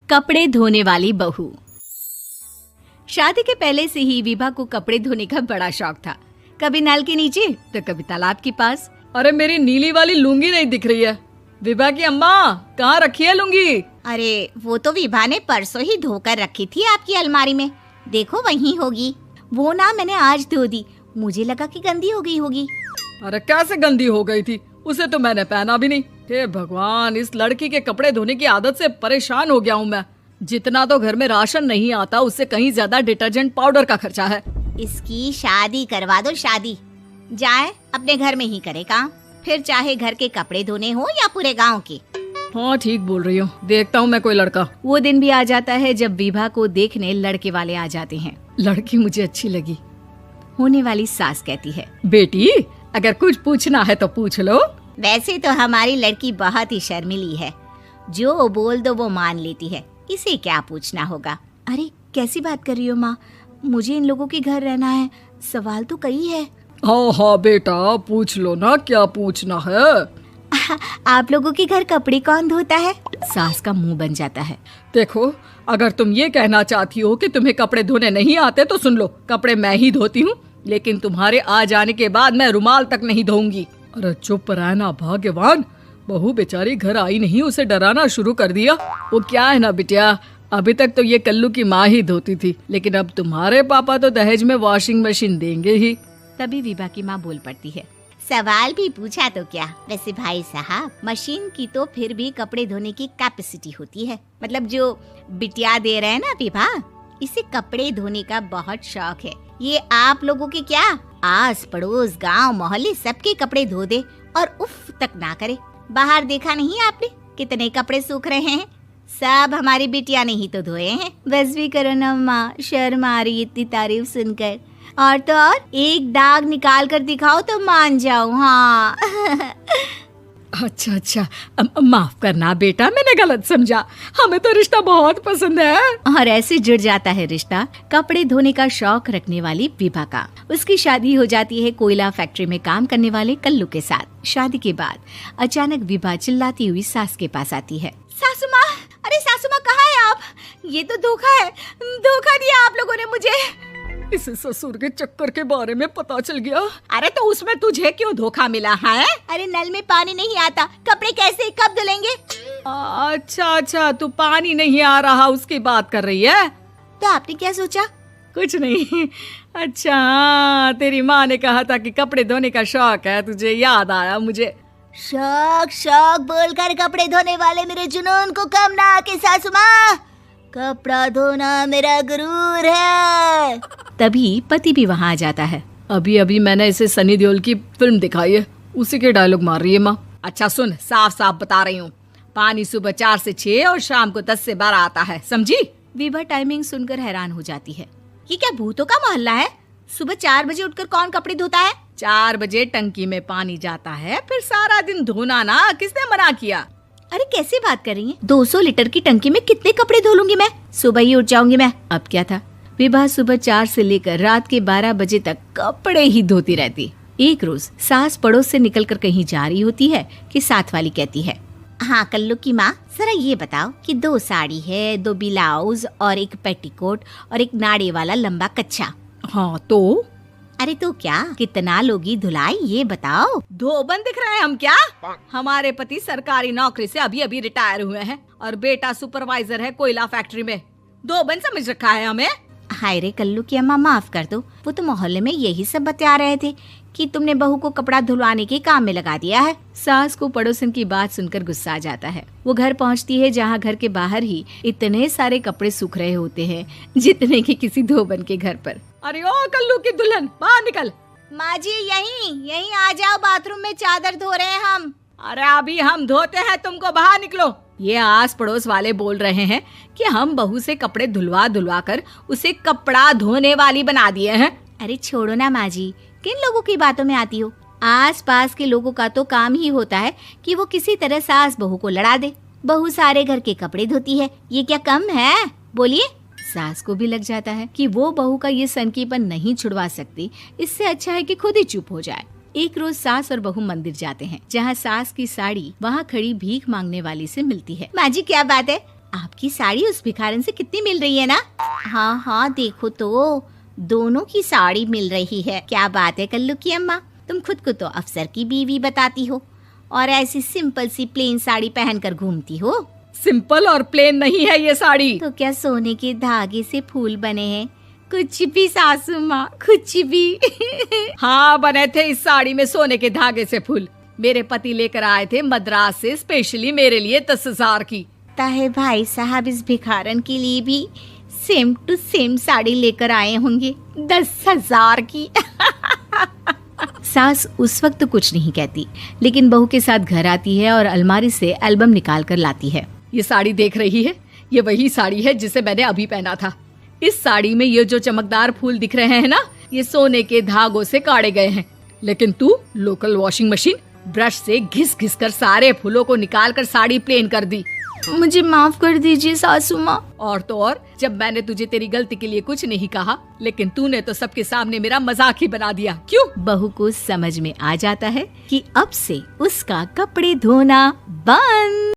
कपड़े धोने वाली बहू। शादी के पहले से ही विभा को कपड़े धोने का बड़ा शौक था। कभी नल के नीचे तो कभी तालाब के पास। अरे मेरी नीली वाली लुंगी नहीं दिख रही है। विभा की अम्मा, कहाँ रखी है लुंगी? अरे वो तो विभा ने परसों ही धोकर रखी थी आपकी अलमारी में, देखो वहीं होगी। वो ना मैंने आज धो दी, मुझे लगा कि गंदी हो गई होगी। अरे कैसे गंदी हो गई थी? उसे तो मैंने पहना भी नहीं। हे भगवान, इस लड़की के कपड़े धोने की आदत से परेशान हो गया हूँ मैं। जितना तो घर में राशन नहीं आता, उससे कहीं ज्यादा डिटर्जेंट पाउडर का खर्चा है। इसकी शादी करवा दो, शादी जाए अपने घर में ही करे काम, फिर चाहे घर के कपड़े धोने हो या पूरे गांव के। हाँ ठीक बोल रही हूँ, देखता हूँ मैं कोई लड़का। वो दिन भी आ जाता है जब विभा को देखने लड़के वाले आ जाते हैं। लड़की मुझे अच्छी लगी। होने वाली सास कहती है, बेटी अगर कुछ पूछना है तो पूछ लो। वैसे तो हमारी लड़की बहुत ही शर्मीली है, जो बोल दो वो मान लेती है, इसे क्या पूछना होगा। अरे कैसी बात कर रही हो माँ, मुझे इन लोगों के घर रहना है, सवाल तो कई है। हाँ हाँ बेटा, पूछ लो ना, क्या पूछना है। आप लोगों के घर कपड़े कौन धोता है? सास का मुंह बन जाता है। देखो, अगर तुम ये कहना चाहती हो कि तुम्हें कपड़े धोने नहीं आते तो सुन लो, कपड़े मैं ही धोती हूँ, लेकिन तुम्हारे आ जाने के बाद मैं रुमाल तक नहीं धोऊंगी। अरे चुप रहना भाग्यवान, बहू बेचारी घर आई नहीं, उसे डराना शुरू कर दिया। वो क्या है ना बिटिया, अभी तक तो ये कल्लू की माँ ही धोती थी, लेकिन अब तुम्हारे पापा तो दहेज में वॉशिंग मशीन देंगे ही। तभी विभा की माँ बोल पड़ती है, सवाल भी पूछा तो क्या। वैसे भाई साहब, मशीन की तो फिर भी कपड़े धोने की कैपेसिटी होती है। मतलब जो बिटिया दे रहे हैं ना विभा, इसे कपड़े धोने का बहुत शौक है। ये आप लोगों के क्या, आस पड़ोस गांव मोहल्ले सबके कपड़े धो दे और उफ तक ना करे। बाहर देखा नहीं आपने कितने कपड़े सूख रहे हैं? सब हमारी बिटिया ने ही तो धोए हैं। बस भी करो ना माँ, शर्म आ रही इतनी तारीफ सुनकर। और तो और एक दाग निकाल कर दिखाओ तो मान जाओ। हाँ अच्छा अच्छा, माफ करना बेटा, मैंने गलत समझा। हमें तो रिश्ता बहुत पसंद है। और ऐसे जुड़ जाता है रिश्ता कपड़े धोने का शौक रखने वाली विभा का। उसकी शादी हो जाती है कोयला फैक्ट्री में काम करने वाले कल्लू के साथ। शादी के बाद अचानक विभा चिल्लाती हुई सास के पास आती है। सासू माँ, अरे सासू माँ कहाँ है आप? ये तो धोखा है, धोखा दिया आप लोगों ने मुझे। इसे ससुर के चक्कर के बारे में पता चल गया। अरे तो उसमें तुझे क्यों धोखा मिला है? अरे नल में पानी नहीं आता, कपड़े कैसे कब धुलेंगे? अच्छा अच्छा, तू पानी नहीं आ रहा उसकी बात कर रही है। तो आपने क्या सोचा? कुछ नहीं। अच्छा हाँ, तेरी माँ ने कहा था कि कपड़े धोने का शौक है तुझे, याद आया मुझे। शौक शौक बोलकर कपड़े धोने वाले मेरे जुनून को कम ना आके सासू माँ, कपड़ा धोना मेरा गुरूर है। तभी पति भी वहाँ आ जाता है। अभी अभी मैंने इसे सनी देओल की फिल्म दिखाई है, उसी के डायलॉग मार रही है माँ। अच्छा सुन, साफ साफ बता रही हूँ, पानी सुबह 4 से 6 और शाम को 10 से 12 आता है, समझी? विभा टाइमिंग सुनकर हैरान हो जाती है। ये क्या भूतों का मोहल्ला है? सुबह 4 बजे उठकर कौन कपड़े धोता है? 4 बजे टंकी में पानी जाता है, फिर सारा दिन धोना ना, किसने मना किया? अरे कैसी बात कर रही हैं? 200 लीटर की टंकी में कितने कपड़े धो लूंगी मैं, सुबह ही उठ जाऊंगी मैं। अब क्या था, विभा सुबह 4 से लेकर रात के 12 बजे तक कपड़े ही धोती रहती। एक रोज सास पड़ोस से निकलकर कहीं जा रही होती है कि साथ वाली कहती है, हाँ कल्लू की माँ, जरा ये बताओ कि 2 साड़ी है, 2 ब्लाउज और एक पेटीकोट और एक नाड़े वाला लंबा कच्छा। हाँ तो? अरे तो क्या, कितना लोगी धुलाई ये बताओ। धोबन दिख रहे हैं हम क्या? हमारे पति सरकारी नौकरी से अभी अभी रिटायर हुए हैं और बेटा सुपरवाइजर है कोयला फैक्ट्री में। धोबन समझ रखा है हमें? हाय रे कल्लू की अम्मा, माफ कर दो, वो तो मोहल्ले में यही सब बता रहे थे कि तुमने बहू को कपड़ा धुलवाने के काम में लगा दिया है। सास को पड़ोसन की बात सुनकर गुस्सा आ जाता है। वो घर पहुंचती है जहां घर के बाहर ही इतने सारे कपड़े सूख रहे होते हैं जितने कि किसी धोबन के घर पर। अरे ओ कल्लू की दुल्हन, बाहर निकल। माँ जी यहीं आ जाओ, बाथरूम में चादर धो रहे हैं हम। अरे अभी हम धोते हैं, तुमको बाहर निकलो। ये आस पड़ोस वाले बोल रहे हैं कि हम बहू से कपड़े धुलवा धुलवा कर उसे कपड़ा धोने वाली बना दिए हैं। अरे छोड़ो ना माँ जी, किन लोगों की बातों में आती हो? आस पास के लोगों का तो काम ही होता है कि वो किसी तरह सास बहू को लड़ा दे। बहू सारे घर के कपड़े धोती है, ये क्या कम है? बोलिए। सास को भी लग जाता है कि वो बहू का ये सनकीपन नहीं छुड़वा सकती, इससे अच्छा है कि खुद ही चुप हो जाए। एक रोज सास और बहू मंदिर जाते हैं, जहाँ सास की साड़ी वहाँ खड़ी भीख मांगने वाली से मिलती है। माँ जी क्या बात है, आपकी साड़ी उस भिखारन से कितनी मिल रही है ना? हाँ हाँ देखो तो, दोनों की साड़ी मिल रही है। क्या बात है कल्लू की अम्मा, तुम खुद को तो अफसर की बीवी बताती हो और ऐसी सिंपल सी प्लेन साड़ी पहनकर घूमती हो। सिंपल और प्लेन नहीं है ये साड़ी। तो क्या सोने के धागे से फूल बने हैं? कुछ भी सासू माँ, कुछ भी। हाँ बने थे इस साड़ी में सोने के धागे से फूल। मेरे पति लेकर आए थे मद्रास से स्पेशली मेरे लिए 10,000 की। ताहे भाई साहब इस भिखारन के लिए भी सेम टू सेम साड़ी लेकर आए होंगे 10,000 की। सास उस वक्त तो कुछ नहीं कहती, लेकिन बहू के साथ घर आती है और अलमारी से एल्बम निकाल कर लाती है। ये साड़ी देख रही है, ये वही साड़ी है जिसे मैंने अभी पहना था। इस साड़ी में ये जो चमकदार फूल दिख रहे हैं ना, ये सोने के धागों से काढ़े गए हैं। लेकिन तू लोकल वॉशिंग मशीन ब्रश से घिस घिस कर सारे फूलों को निकाल कर साड़ी प्लेन कर दी। मुझे माफ कर दीजिए सासू माँ। और तो और, जब मैंने तुझे तेरी गलती के लिए कुछ नहीं कहा, लेकिन तूने तो सबके सामने मेरा मजाक ही बना दिया। क्यों? बहू को समझ में आ जाता है कि अब से उसका कपड़े धोना बंद।